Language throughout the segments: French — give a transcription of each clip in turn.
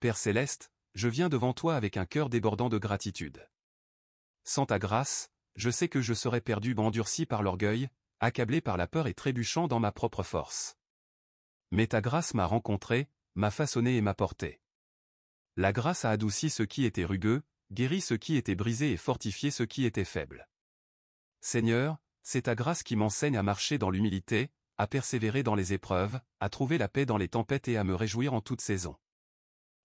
Père céleste, je viens devant toi avec un cœur débordant de gratitude. Sans ta grâce, je sais que je serais perdu, endurci par l'orgueil, accablé par la peur et trébuchant dans ma propre force. Mais ta grâce m'a rencontré, m'a façonné et m'a porté. La grâce a adouci ce qui était rugueux, guéri ce qui était brisé et fortifié ce qui était faible. Seigneur, c'est ta grâce qui m'enseigne à marcher dans l'humilité, à persévérer dans les épreuves, à trouver la paix dans les tempêtes et à me réjouir en toute saison.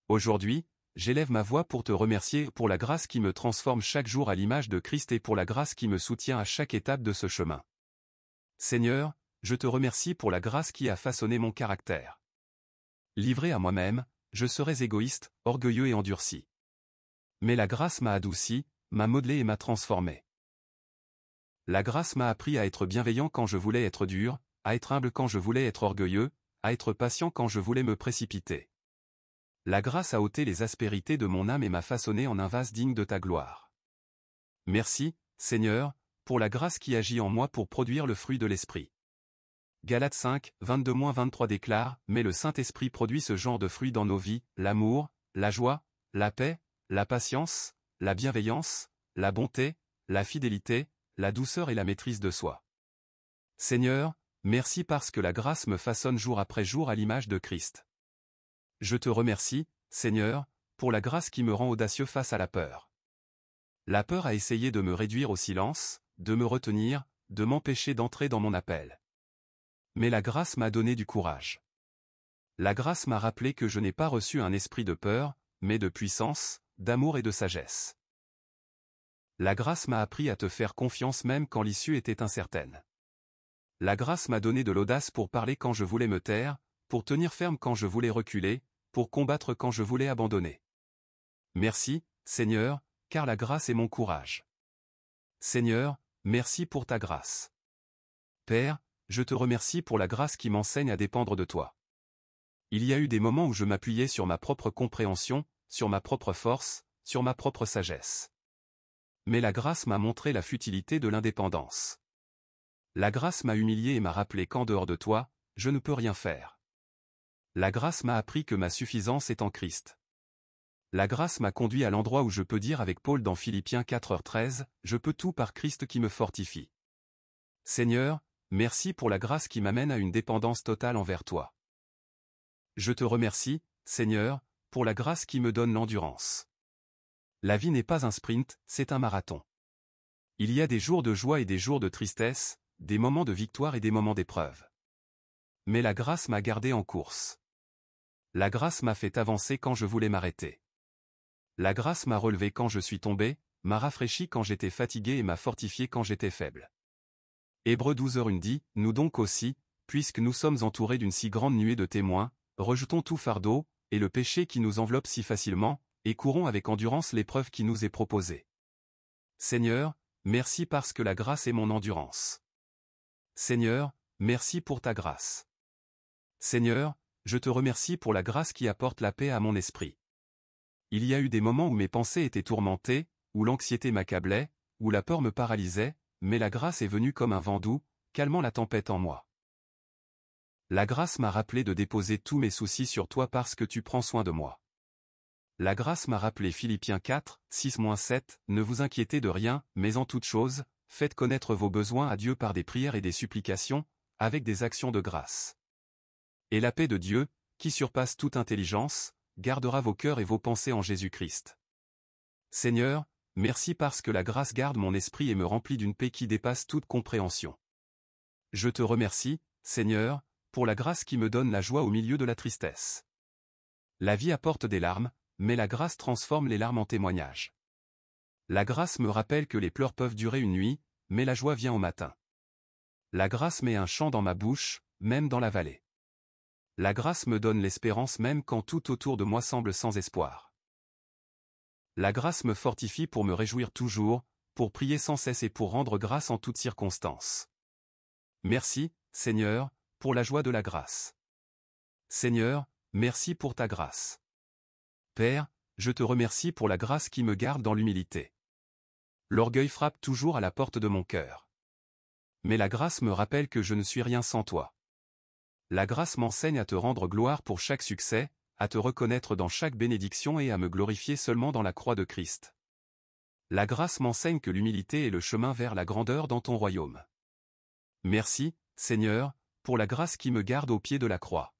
Aujourd'hui, j'élève ma voix pour te remercier pour la grâce qui me transforme chaque jour à l'image de Christ et pour la grâce qui me soutient à chaque étape de ce chemin. Seigneur, je te remercie pour la grâce qui a façonné mon caractère. Livré à moi-même, je serais égoïste, orgueilleux et endurci. Mais la grâce m'a adouci, m'a modelé et m'a transformé. La grâce m'a appris à être bienveillant quand je voulais être dur, à être humble quand je voulais être orgueilleux, à être patient quand je voulais me précipiter. La grâce a ôté les aspérités de mon âme et m'a façonné en un vase digne de ta gloire. Merci, Seigneur, pour la grâce qui agit en moi pour produire le fruit de l'Esprit. Galates 5, 22-23 déclare, mais le Saint-Esprit produit ce genre de fruits dans nos vies, l'amour, la joie, la paix, la patience, la bienveillance, la bonté, la fidélité, la douceur et la maîtrise de soi. Seigneur, merci parce que la grâce me façonne jour après jour à l'image de Christ. Je te remercie, Seigneur, pour la grâce qui me rend audacieux face à la peur. La peur a essayé de me réduire au silence, de me retenir, de m'empêcher d'entrer dans mon appel. Mais la grâce m'a donné du courage. La grâce m'a rappelé que je n'ai pas reçu un esprit de peur, mais de puissance, d'amour et de sagesse. La grâce m'a appris à te faire confiance même quand l'issue était incertaine. La grâce m'a donné de l'audace pour parler quand je voulais me taire, pour tenir ferme quand je voulais reculer, pour combattre quand je voulais abandonner. Merci, Seigneur, car la grâce est mon courage. Seigneur, merci pour ta grâce. Père, je te remercie pour la grâce qui m'enseigne à dépendre de toi. Il y a eu des moments où je m'appuyais sur ma propre compréhension, sur ma propre force, sur ma propre sagesse. Mais la grâce m'a montré la futilité de l'indépendance. La grâce m'a humilié et m'a rappelé qu'en dehors de toi, je ne peux rien faire. La grâce m'a appris que ma suffisance est en Christ. La grâce m'a conduit à l'endroit où je peux dire avec Paul dans Philippiens 4h13, « Je peux tout par Christ qui me fortifie. » Seigneur, merci pour la grâce qui m'amène à une dépendance totale envers toi. Je te remercie, Seigneur, pour la grâce qui me donne l'endurance. La vie n'est pas un sprint, c'est un marathon. Il y a des jours de joie et des jours de tristesse, des moments de victoire et des moments d'épreuve. Mais la grâce m'a gardé en course. La grâce m'a fait avancer quand je voulais m'arrêter. La grâce m'a relevé quand je suis tombé, m'a rafraîchi quand j'étais fatigué et m'a fortifié quand j'étais faible. Hébreux 12h1 dit, nous donc aussi, puisque nous sommes entourés d'une si grande nuée de témoins, rejetons tout fardeau, et le péché qui nous enveloppe si facilement, et courons avec endurance l'épreuve qui nous est proposée. Seigneur, merci parce que la grâce est mon endurance. Seigneur, merci pour ta grâce. Seigneur, je te remercie pour la grâce qui apporte la paix à mon esprit. Il y a eu des moments où mes pensées étaient tourmentées, où l'anxiété m'accablait, où la peur me paralysait, mais la grâce est venue comme un vent doux, calmant la tempête en moi. La grâce m'a rappelé de déposer tous mes soucis sur toi parce que tu prends soin de moi. La grâce m'a rappelé Philippiens 4, 6-7, ne vous inquiétez de rien, mais en toute chose, faites connaître vos besoins à Dieu par des prières et des supplications, avec des actions de grâce. Et la paix de Dieu, qui surpasse toute intelligence, gardera vos cœurs et vos pensées en Jésus-Christ. Seigneur, merci parce que la grâce garde mon esprit et me remplit d'une paix qui dépasse toute compréhension. Je te remercie, Seigneur, pour la grâce qui me donne la joie au milieu de la tristesse. La vie apporte des larmes, mais la grâce transforme les larmes en témoignages. La grâce me rappelle que les pleurs peuvent durer une nuit, mais la joie vient au matin. La grâce met un chant dans ma bouche, même dans la vallée. La grâce me donne l'espérance même quand tout autour de moi semble sans espoir. La grâce me fortifie pour me réjouir toujours, pour prier sans cesse et pour rendre grâce en toutes circonstances. Merci, Seigneur, pour la joie de la grâce. Seigneur, merci pour ta grâce. Père, je te remercie pour la grâce qui me garde dans l'humilité. L'orgueil frappe toujours à la porte de mon cœur. Mais la grâce me rappelle que je ne suis rien sans toi. La grâce m'enseigne à te rendre gloire pour chaque succès, à te reconnaître dans chaque bénédiction et à me glorifier seulement dans la croix de Christ. La grâce m'enseigne que l'humilité est le chemin vers la grandeur dans ton royaume. Merci, Seigneur, pour la grâce qui me garde au pied de la croix.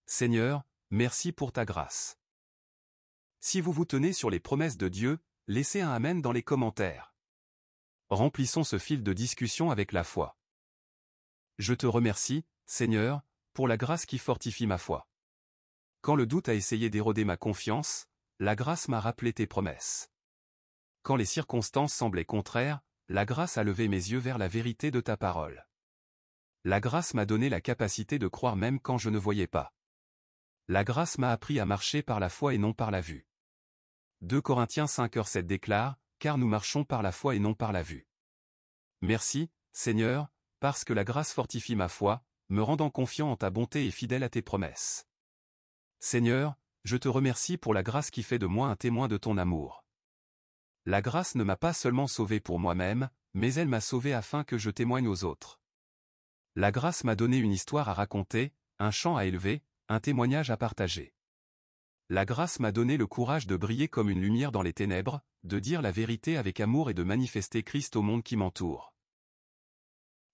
Seigneur, merci pour ta grâce. Si vous vous tenez sur les promesses de Dieu, laissez un Amen dans les commentaires. Remplissons ce fil de discussion avec la foi. Je te remercie, Seigneur, pour la grâce qui fortifie ma foi. Quand le doute a essayé d'éroder ma confiance, la grâce m'a rappelé tes promesses. Quand les circonstances semblaient contraires, la grâce a levé mes yeux vers la vérité de ta parole. La grâce m'a donné la capacité de croire même quand je ne voyais pas. La grâce m'a appris à marcher par la foi et non par la vue. 2 Corinthiens 5:7 déclare, « Car nous marchons par la foi et non par la vue. » Merci, Seigneur, parce que la grâce fortifie ma foi, me rendant confiant en ta bonté et fidèle à tes promesses. Seigneur, je te remercie pour la grâce qui fait de moi un témoin de ton amour. La grâce ne m'a pas seulement sauvé pour moi-même, mais elle m'a sauvé afin que je témoigne aux autres. La grâce m'a donné une histoire à raconter, un chant à élever, un témoignage à partager. La grâce m'a donné le courage de briller comme une lumière dans les ténèbres, de dire la vérité avec amour et de manifester Christ au monde qui m'entoure.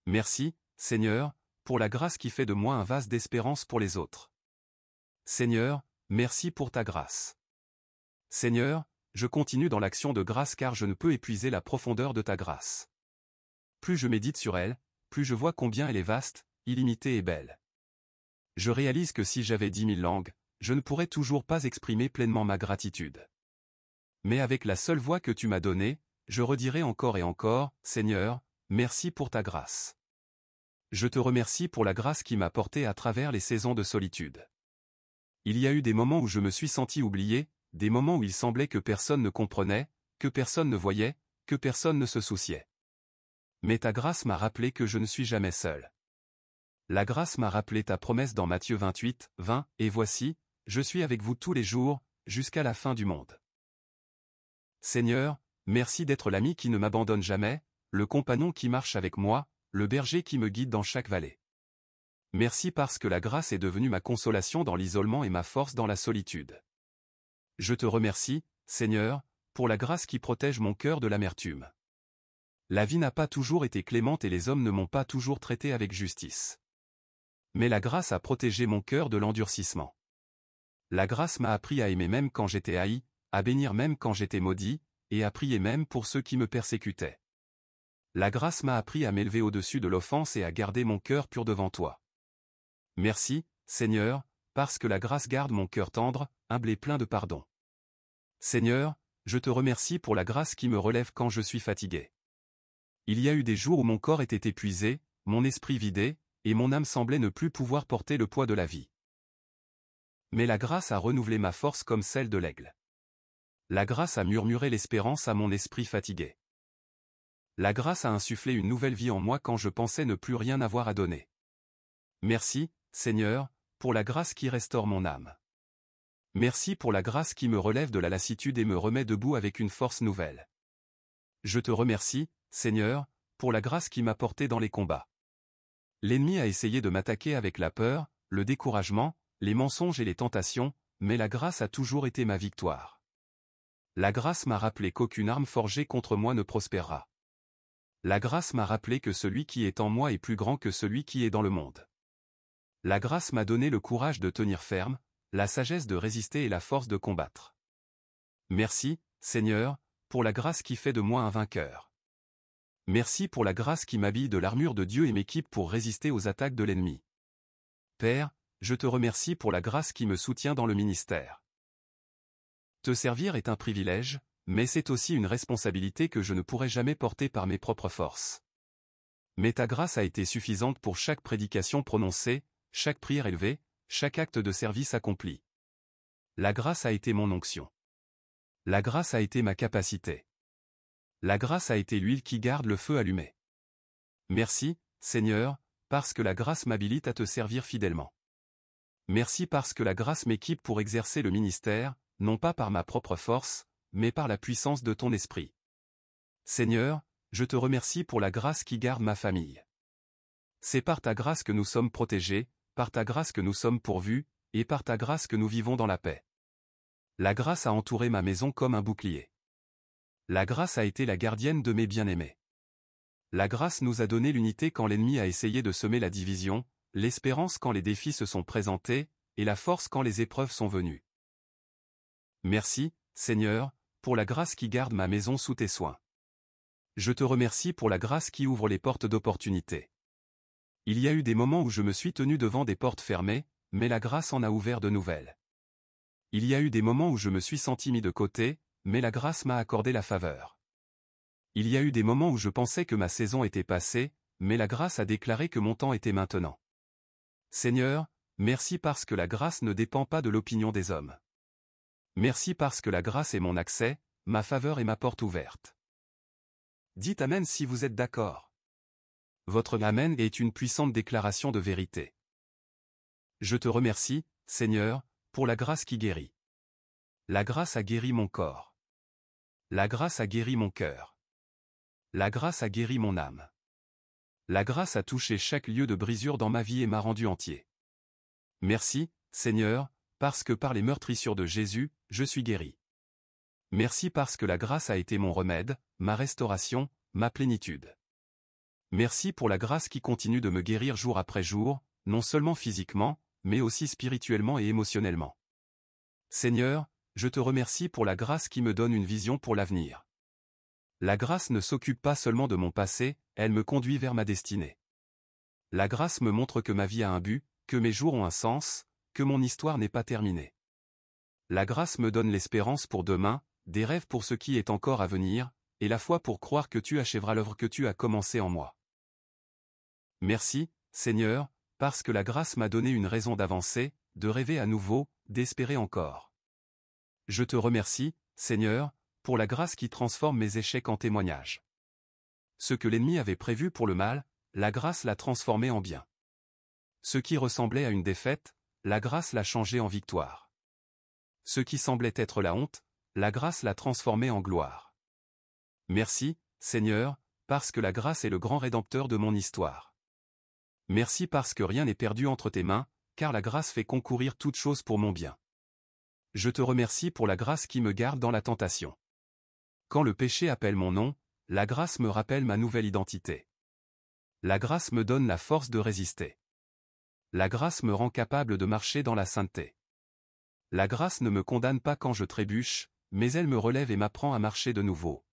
Merci, Seigneur, pour la grâce qui fait de moi un vase d'espérance pour les autres. Seigneur, merci pour ta grâce. Seigneur, je continue dans l'action de grâce car je ne peux épuiser la profondeur de ta grâce. Plus je médite sur elle, plus je vois combien elle est vaste, illimitée et belle. Je réalise que si j'avais 10 000 langues, je ne pourrais toujours pas exprimer pleinement ma gratitude. Mais avec la seule voix que tu m'as donnée, je redirai encore et encore, Seigneur, merci pour ta grâce. Je te remercie pour la grâce qui m'a porté à travers les saisons de solitude. Il y a eu des moments où je me suis senti oublié, des moments où il semblait que personne ne comprenait, que personne ne voyait, que personne ne se souciait. Mais ta grâce m'a rappelé que je ne suis jamais seul. La grâce m'a rappelé ta promesse dans Matthieu 28, 20, et voici, je suis avec vous tous les jours, jusqu'à la fin du monde. Seigneur, merci d'être l'ami qui ne m'abandonne jamais, le compagnon qui marche avec moi, le berger qui me guide dans chaque vallée. Merci parce que la grâce est devenue ma consolation dans l'isolement et ma force dans la solitude. Je te remercie, Seigneur, pour la grâce qui protège mon cœur de l'amertume. La vie n'a pas toujours été clémente et les hommes ne m'ont pas toujours traité avec justice. Mais la grâce a protégé mon cœur de l'endurcissement. La grâce m'a appris à aimer même quand j'étais haï, à bénir même quand j'étais maudit, et à prier même pour ceux qui me persécutaient. La grâce m'a appris à m'élever au-dessus de l'offense et à garder mon cœur pur devant toi. Merci, Seigneur, parce que la grâce garde mon cœur tendre, humble et plein de pardon. Seigneur, je te remercie pour la grâce qui me relève quand je suis fatigué. Il y a eu des jours où mon corps était épuisé, mon esprit vidé, et mon âme semblait ne plus pouvoir porter le poids de la vie. Mais la grâce a renouvelé ma force comme celle de l'aigle. La grâce a murmuré l'espérance à mon esprit fatigué. La grâce a insufflé une nouvelle vie en moi quand je pensais ne plus rien avoir à donner. Merci, Seigneur, pour la grâce qui restaure mon âme. Merci pour la grâce qui me relève de la lassitude et me remet debout avec une force nouvelle. Je te remercie, Seigneur, pour la grâce qui m'a porté dans les combats. L'ennemi a essayé de m'attaquer avec la peur, le découragement, les mensonges et les tentations, mais la grâce a toujours été ma victoire. La grâce m'a rappelé qu'aucune arme forgée contre moi ne prospérera. La grâce m'a rappelé que celui qui est en moi est plus grand que celui qui est dans le monde. La grâce m'a donné le courage de tenir ferme, la sagesse de résister et la force de combattre. Merci, Seigneur, pour la grâce qui fait de moi un vainqueur. Merci pour la grâce qui m'habille de l'armure de Dieu et m'équipe pour résister aux attaques de l'ennemi. Père, je te remercie pour la grâce qui me soutient dans le ministère. Te servir est un privilège, mais c'est aussi une responsabilité que je ne pourrai jamais porter par mes propres forces. Mais ta grâce a été suffisante pour chaque prédication prononcée, chaque prière élevée, chaque acte de service accompli. La grâce a été mon onction. La grâce a été ma capacité. La grâce a été l'huile qui garde le feu allumé. Merci, Seigneur, parce que la grâce m'habilite à te servir fidèlement. Merci parce que la grâce m'équipe pour exercer le ministère, non pas par ma propre force, mais par la puissance de ton esprit. Seigneur, je te remercie pour la grâce qui garde ma famille. C'est par ta grâce que nous sommes protégés, par ta grâce que nous sommes pourvus, et par ta grâce que nous vivons dans la paix. La grâce a entouré ma maison comme un bouclier. La grâce a été la gardienne de mes bien-aimés. La grâce nous a donné l'unité quand l'ennemi a essayé de semer la division, l'espérance quand les défis se sont présentés, et la force quand les épreuves sont venues. Merci, Seigneur, pour la grâce qui garde ma maison sous tes soins. Je te remercie pour la grâce qui ouvre les portes d'opportunité. Il y a eu des moments où je me suis tenu devant des portes fermées, mais la grâce en a ouvert de nouvelles. Il y a eu des moments où je me suis senti mis de côté, mais la grâce m'a accordé la faveur. Il y a eu des moments où je pensais que ma saison était passée, mais la grâce a déclaré que mon temps était maintenant. Seigneur, merci parce que la grâce ne dépend pas de l'opinion des hommes. Merci parce que la grâce est mon accès, ma faveur et ma porte ouverte. Dites Amen si vous êtes d'accord. Votre Amen est une puissante déclaration de vérité. Je te remercie, Seigneur, pour la grâce qui guérit. La grâce a guéri mon corps. La grâce a guéri mon cœur. La grâce a guéri mon âme. La grâce a touché chaque lieu de brisure dans ma vie et m'a rendu entier. Merci, Seigneur, parce que par les meurtrissures de Jésus, je suis guéri. Merci parce que la grâce a été mon remède, ma restauration, ma plénitude. Merci pour la grâce qui continue de me guérir jour après jour, non seulement physiquement, mais aussi spirituellement et émotionnellement. Seigneur, je te remercie pour la grâce qui me donne une vision pour l'avenir. La grâce ne s'occupe pas seulement de mon passé, elle me conduit vers ma destinée. La grâce me montre que ma vie a un but, que mes jours ont un sens, que mon histoire n'est pas terminée. La grâce me donne l'espérance pour demain, des rêves pour ce qui est encore à venir, et la foi pour croire que tu achèveras l'œuvre que tu as commencée en moi. Merci, Seigneur, parce que la grâce m'a donné une raison d'avancer, de rêver à nouveau, d'espérer encore. Je te remercie, Seigneur, pour la grâce qui transforme mes échecs en témoignages. Ce que l'ennemi avait prévu pour le mal, la grâce l'a transformé en bien. Ce qui ressemblait à une défaite, la grâce l'a changé en victoire. Ce qui semblait être la honte, la grâce l'a transformé en gloire. Merci, Seigneur, parce que la grâce est le grand rédempteur de mon histoire. Merci parce que rien n'est perdu entre tes mains, car la grâce fait concourir toutes choses pour mon bien. Je te remercie pour la grâce qui me garde dans la tentation. Quand le péché appelle mon nom, la grâce me rappelle ma nouvelle identité. La grâce me donne la force de résister. La grâce me rend capable de marcher dans la sainteté. La grâce ne me condamne pas quand je trébuche, mais elle me relève et m'apprend à marcher de nouveau.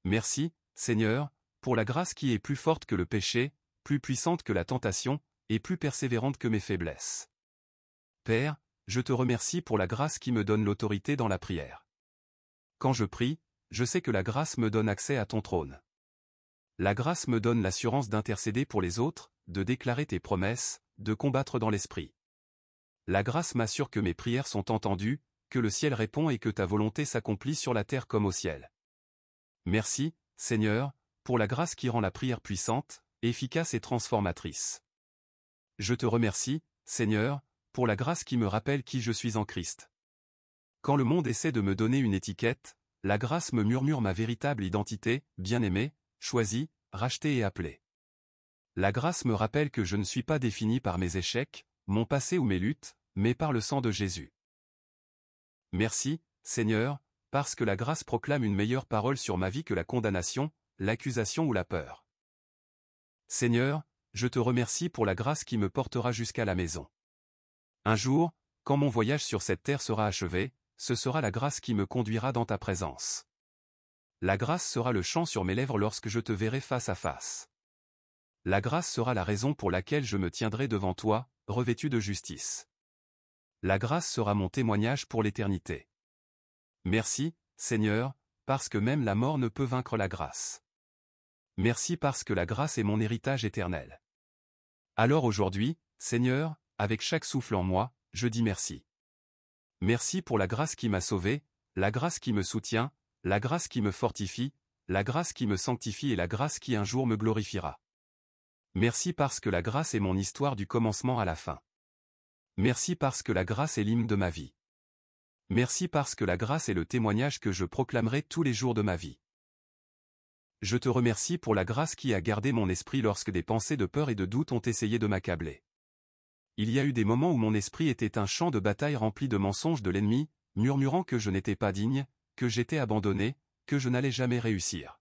Merci, Seigneur, pour la grâce qui est plus forte que le péché, plus puissante que la tentation, et plus persévérante que mes faiblesses. Père, je te remercie pour la grâce qui me donne l'autorité dans la prière. Quand je prie, je sais que la grâce me donne accès à ton trône. La grâce me donne l'assurance d'intercéder pour les autres, de déclarer tes promesses, de combattre dans l'esprit. La grâce m'assure que mes prières sont entendues, que le ciel répond et que ta volonté s'accomplit sur la terre comme au ciel. Merci, Seigneur, pour la grâce qui rend la prière puissante, efficace et transformatrice. Je te remercie, Seigneur, pour la grâce qui me rappelle qui je suis en Christ. Quand le monde essaie de me donner une étiquette, la grâce me murmure ma véritable identité, bien-aimé, choisi, racheté et appelé. La grâce me rappelle que je ne suis pas défini par mes échecs, mon passé ou mes luttes, mais par le sang de Jésus. Merci, Seigneur, parce que la grâce proclame une meilleure parole sur ma vie que la condamnation, l'accusation ou la peur. Seigneur, je te remercie pour la grâce qui me portera jusqu'à la maison. Un jour, quand mon voyage sur cette terre sera achevé, ce sera la grâce qui me conduira dans ta présence. La grâce sera le chant sur mes lèvres lorsque je te verrai face à face. La grâce sera la raison pour laquelle je me tiendrai devant toi, revêtu de justice. La grâce sera mon témoignage pour l'éternité. Merci, Seigneur, parce que même la mort ne peut vaincre la grâce. Merci parce que la grâce est mon héritage éternel. Alors aujourd'hui, Seigneur, avec chaque souffle en moi, je dis merci. Merci pour la grâce qui m'a sauvé, la grâce qui me soutient, la grâce qui me fortifie, la grâce qui me sanctifie et la grâce qui un jour me glorifiera. Merci parce que la grâce est mon histoire du commencement à la fin. Merci parce que la grâce est l'hymne de ma vie. Merci parce que la grâce est le témoignage que je proclamerai tous les jours de ma vie. Je te remercie pour la grâce qui a gardé mon esprit lorsque des pensées de peur et de doute ont essayé de m'accabler. Il y a eu des moments où mon esprit était un champ de bataille rempli de mensonges de l'ennemi, murmurant que je n'étais pas digne, que j'étais abandonné, que je n'allais jamais réussir.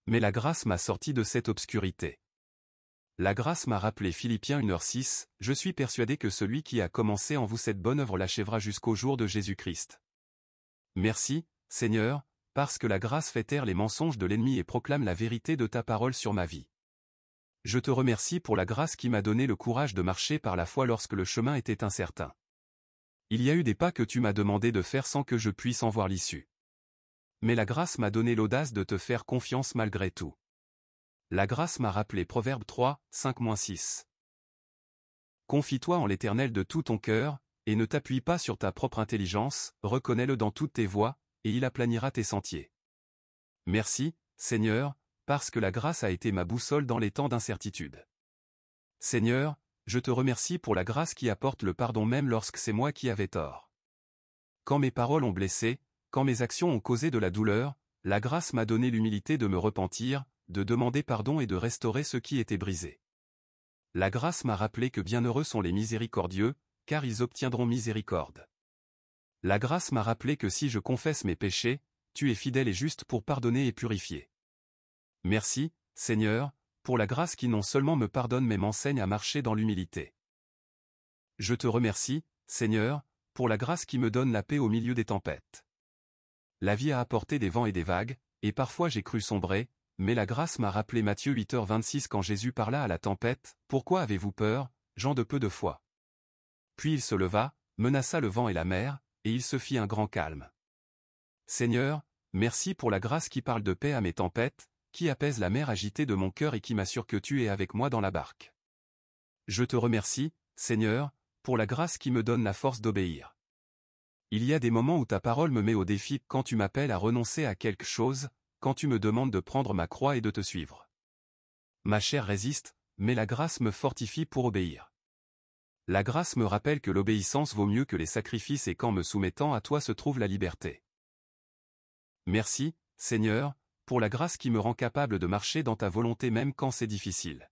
Mais la grâce m'a sorti de cette obscurité. La grâce m'a rappelé Philippiens 1h6, je suis persuadé que celui qui a commencé en vous cette bonne œuvre l'achèvera jusqu'au jour de Jésus-Christ. Merci, Seigneur, parce que la grâce fait taire les mensonges de l'ennemi et proclame la vérité de ta parole sur ma vie. Je te remercie pour la grâce qui m'a donné le courage de marcher par la foi lorsque le chemin était incertain. Il y a eu des pas que tu m'as demandé de faire sans que je puisse en voir l'issue. Mais la grâce m'a donné l'audace de te faire confiance malgré tout. La grâce m'a rappelé Proverbe 3, 5-6. Confie-toi en l'Éternel de tout ton cœur, et ne t'appuie pas sur ta propre intelligence, reconnais-le dans toutes tes voies, et il aplanira tes sentiers. Merci, Seigneur, parce que la grâce a été ma boussole dans les temps d'incertitude. Seigneur, je te remercie pour la grâce qui apporte le pardon même lorsque c'est moi qui avais tort. Quand mes paroles ont blessé, quand mes actions ont causé de la douleur, la grâce m'a donné l'humilité de me repentir, de demander pardon et de restaurer ce qui était brisé. La grâce m'a rappelé que bienheureux sont les miséricordieux, car ils obtiendront miséricorde. La grâce m'a rappelé que si je confesse mes péchés, tu es fidèle et juste pour pardonner et purifier. Merci, Seigneur, pour la grâce qui non seulement me pardonne mais m'enseigne à marcher dans l'humilité. Je te remercie, Seigneur, pour la grâce qui me donne la paix au milieu des tempêtes. La vie a apporté des vents et des vagues, et parfois j'ai cru sombrer, mais la grâce m'a rappelé Matthieu 8h26 quand Jésus parla à la tempête, « Pourquoi avez-vous peur, gens de peu de foi ?» Puis il se leva, menaça le vent et la mer, et il se fit un grand calme. Seigneur, merci pour la grâce qui parle de paix à mes tempêtes, qui apaise la mer agitée de mon cœur et qui m'assure que tu es avec moi dans la barque. Je te remercie, Seigneur, pour la grâce qui me donne la force d'obéir. Il y a des moments où ta parole me met au défi quand tu m'appelles à renoncer à quelque chose, quand tu me demandes de prendre ma croix et de te suivre. Ma chair résiste, mais la grâce me fortifie pour obéir. La grâce me rappelle que l'obéissance vaut mieux que les sacrifices et qu'en me soumettant à toi se trouve la liberté. Merci, Seigneur, pour la grâce qui me rend capable de marcher dans ta volonté même quand c'est difficile.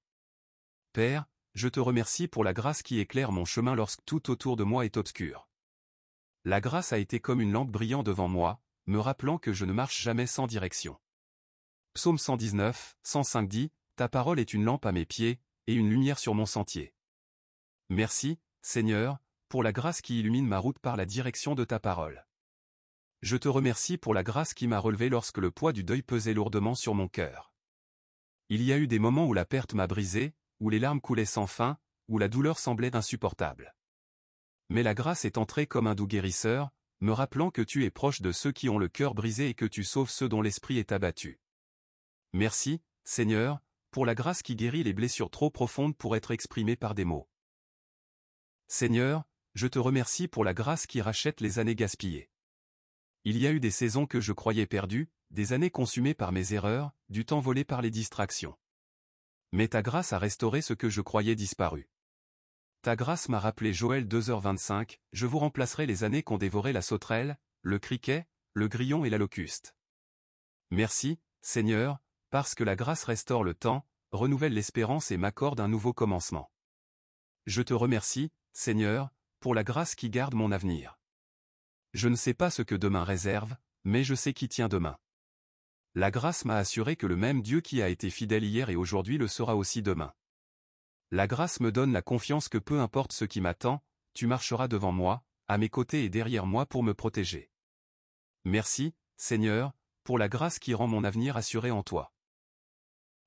Père, je te remercie pour la grâce qui éclaire mon chemin lorsque tout autour de moi est obscur. La grâce a été comme une lampe brillant devant moi, me rappelant que je ne marche jamais sans direction. Psaume 119, 105 dit, « Ta parole est une lampe à mes pieds, et une lumière sur mon sentier. » Merci, Seigneur, pour la grâce qui illumine ma route par la direction de ta parole. Je te remercie pour la grâce qui m'a relevé lorsque le poids du deuil pesait lourdement sur mon cœur. Il y a eu des moments où la perte m'a brisé, où les larmes coulaient sans fin, où la douleur semblait insupportable. Mais la grâce est entrée comme un doux guérisseur, me rappelant que tu es proche de ceux qui ont le cœur brisé et que tu sauves ceux dont l'esprit est abattu. Merci, Seigneur, pour la grâce qui guérit les blessures trop profondes pour être exprimées par des mots. Seigneur, je te remercie pour la grâce qui rachète les années gaspillées. Il y a eu des saisons que je croyais perdues, des années consumées par mes erreurs, du temps volé par les distractions. Mais ta grâce a restauré ce que je croyais disparu. Ta grâce m'a rappelé Joël 2h25, je vous remplacerai les années qu'ont dévoré la sauterelle, le criquet, le grillon et la locuste. Merci, Seigneur, parce que la grâce restaure le temps, renouvelle l'espérance et m'accorde un nouveau commencement. Je te remercie, Seigneur, pour la grâce qui garde mon avenir. Je ne sais pas ce que demain réserve, mais je sais qui tient demain. La grâce m'a assuré que le même Dieu qui a été fidèle hier et aujourd'hui le sera aussi demain. La grâce me donne la confiance que peu importe ce qui m'attend, tu marcheras devant moi, à mes côtés et derrière moi pour me protéger. Merci, Seigneur, pour la grâce qui rend mon avenir assuré en toi.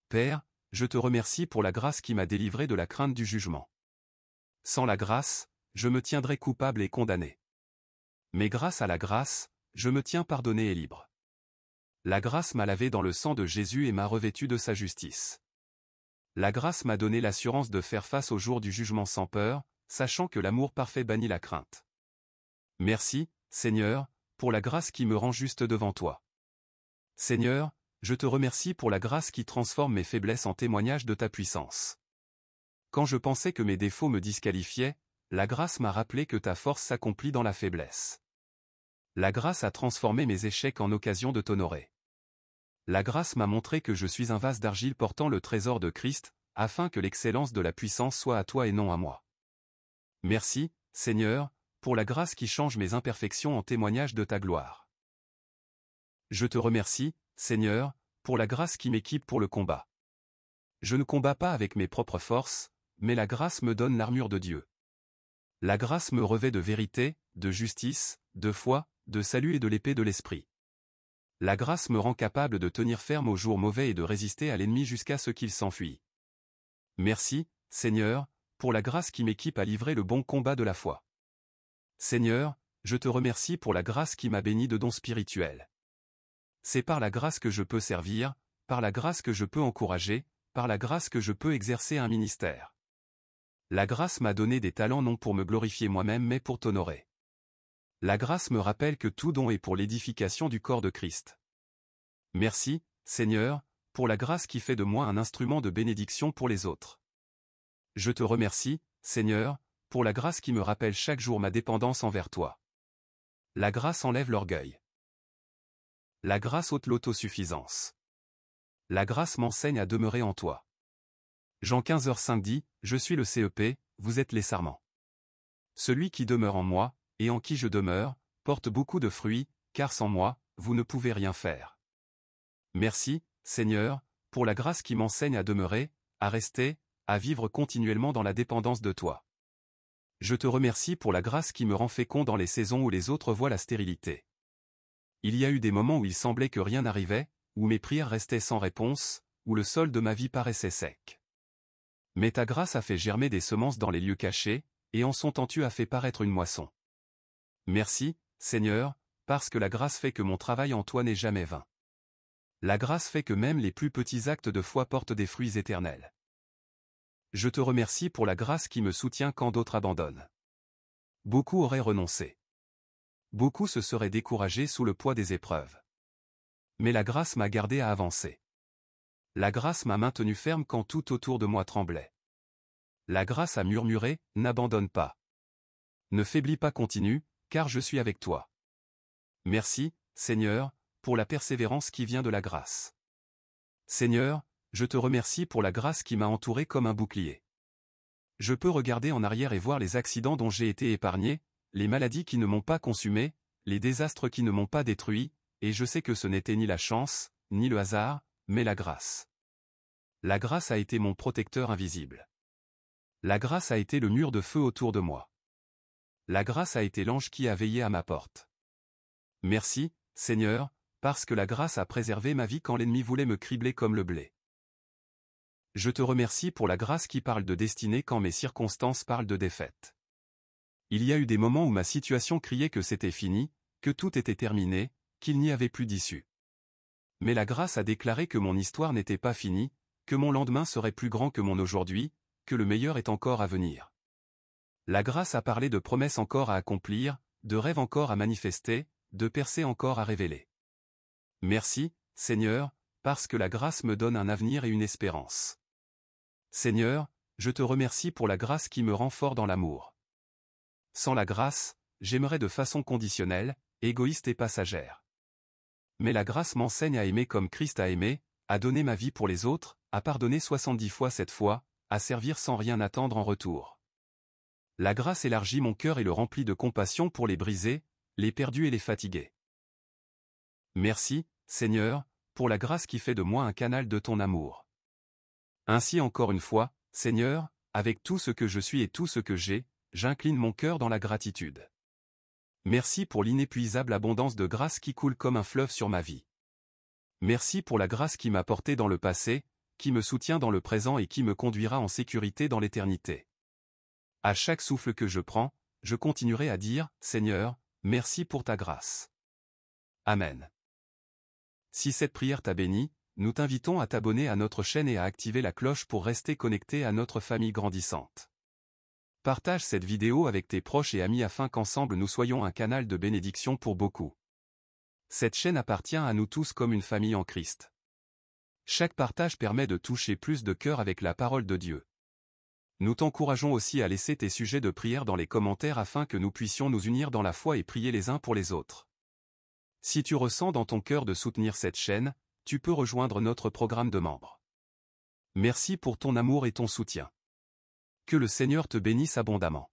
Père, je te remercie pour la grâce qui m'a délivré de la crainte du jugement. Sans la grâce, je me tiendrais coupable et condamné. Mais grâce à la grâce, je me tiens pardonné et libre. La grâce m'a lavé dans le sang de Jésus et m'a revêtu de sa justice. La grâce m'a donné l'assurance de faire face au jour du jugement sans peur, sachant que l'amour parfait bannit la crainte. Merci, Seigneur, pour la grâce qui me rend juste devant toi. Seigneur, je te remercie pour la grâce qui transforme mes faiblesses en témoignage de ta puissance. Quand je pensais que mes défauts me disqualifiaient, la grâce m'a rappelé que ta force s'accomplit dans la faiblesse. La grâce a transformé mes échecs en occasion de t'honorer. La grâce m'a montré que je suis un vase d'argile portant le trésor de Christ, afin que l'excellence de la puissance soit à toi et non à moi. Merci, Seigneur, pour la grâce qui change mes imperfections en témoignage de ta gloire. Je te remercie, Seigneur, pour la grâce qui m'équipe pour le combat. Je ne combats pas avec mes propres forces, mais la grâce me donne l'armure de Dieu. La grâce me revêt de vérité, de justice, de foi, de salut et de l'épée de l'esprit. La grâce me rend capable de tenir ferme aux jours mauvais et de résister à l'ennemi jusqu'à ce qu'il s'enfuit. Merci, Seigneur, pour la grâce qui m'équipe à livrer le bon combat de la foi. Seigneur, je te remercie pour la grâce qui m'a béni de dons spirituels. C'est par la grâce que je peux servir, par la grâce que je peux encourager, par la grâce que je peux exercer un ministère. La grâce m'a donné des talents non pour me glorifier moi-même mais pour t'honorer. La grâce me rappelle que tout don est pour l'édification du corps de Christ. Merci, Seigneur, pour la grâce qui fait de moi un instrument de bénédiction pour les autres. Je te remercie, Seigneur, pour la grâce qui me rappelle chaque jour ma dépendance envers toi. La grâce enlève l'orgueil. La grâce ôte l'autosuffisance. La grâce m'enseigne à demeurer en toi. Jean 15h5 dit, « Je suis le CEP, vous êtes les sarments. Celui qui demeure en moi, et en qui je demeure, porte beaucoup de fruits, car sans moi, vous ne pouvez rien faire. » Merci, Seigneur, pour la grâce qui m'enseigne à demeurer, à rester, à vivre continuellement dans la dépendance de toi. Je te remercie pour la grâce qui me rend fécond dans les saisons où les autres voient la stérilité. Il y a eu des moments où il semblait que rien n'arrivait, où mes prières restaient sans réponse, où le sol de ma vie paraissait sec. Mais ta grâce a fait germer des semences dans les lieux cachés, et en son temps tu as fait paraître une moisson. Merci, Seigneur, parce que la grâce fait que mon travail en toi n'est jamais vain. La grâce fait que même les plus petits actes de foi portent des fruits éternels. Je te remercie pour la grâce qui me soutient quand d'autres abandonnent. Beaucoup auraient renoncé. Beaucoup se seraient découragés sous le poids des épreuves. Mais la grâce m'a gardé à avancer. La grâce m'a maintenu ferme quand tout autour de moi tremblait. La grâce a murmuré, « N'abandonne pas. Ne faiblis pas, continue, car je suis avec toi. » Merci, Seigneur, pour la persévérance qui vient de la grâce. Seigneur, je te remercie pour la grâce qui m'a entouré comme un bouclier. Je peux regarder en arrière et voir les accidents dont j'ai été épargné, les maladies qui ne m'ont pas consumé, les désastres qui ne m'ont pas détruit, et je sais que ce n'était ni la chance, ni le hasard, mais la grâce. La grâce a été mon protecteur invisible. La grâce a été le mur de feu autour de moi. La grâce a été l'ange qui a veillé à ma porte. Merci, Seigneur, parce que la grâce a préservé ma vie quand l'ennemi voulait me cribler comme le blé. Je te remercie pour la grâce qui parle de destinée quand mes circonstances parlent de défaite. Il y a eu des moments où ma situation criait que c'était fini, que tout était terminé, qu'il n'y avait plus d'issue. Mais la grâce a déclaré que mon histoire n'était pas finie, que mon lendemain serait plus grand que mon aujourd'hui, que le meilleur est encore à venir. La grâce a parlé de promesses encore à accomplir, de rêves encore à manifester, de percées encore à révéler. Merci, Seigneur, parce que la grâce me donne un avenir et une espérance. Seigneur, je te remercie pour la grâce qui me rend fort dans l'amour. Sans la grâce, j'aimerais de façon conditionnelle, égoïste et passagère. Mais la grâce m'enseigne à aimer comme Christ a aimé, à donner ma vie pour les autres, à pardonner 70 fois 7 fois, à servir sans rien attendre en retour. La grâce élargit mon cœur et le remplit de compassion pour les brisés, les perdus et les fatigués. Merci, Seigneur, pour la grâce qui fait de moi un canal de ton amour. Ainsi encore une fois, Seigneur, avec tout ce que je suis et tout ce que j'ai, j'incline mon cœur dans la gratitude. Merci pour l'inépuisable abondance de grâce qui coule comme un fleuve sur ma vie. Merci pour la grâce qui m'a porté dans le passé, qui me soutient dans le présent et qui me conduira en sécurité dans l'éternité. À chaque souffle que je prends, je continuerai à dire, Seigneur, merci pour ta grâce. Amen. Si cette prière t'a béni, nous t'invitons à t'abonner à notre chaîne et à activer la cloche pour rester connecté à notre famille grandissante. Partage cette vidéo avec tes proches et amis afin qu'ensemble nous soyons un canal de bénédiction pour beaucoup. Cette chaîne appartient à nous tous comme une famille en Christ. Chaque partage permet de toucher plus de cœurs avec la parole de Dieu. Nous t'encourageons aussi à laisser tes sujets de prière dans les commentaires afin que nous puissions nous unir dans la foi et prier les uns pour les autres. Si tu ressens dans ton cœur de soutenir cette chaîne, tu peux rejoindre notre programme de membres. Merci pour ton amour et ton soutien. Que le Seigneur te bénisse abondamment.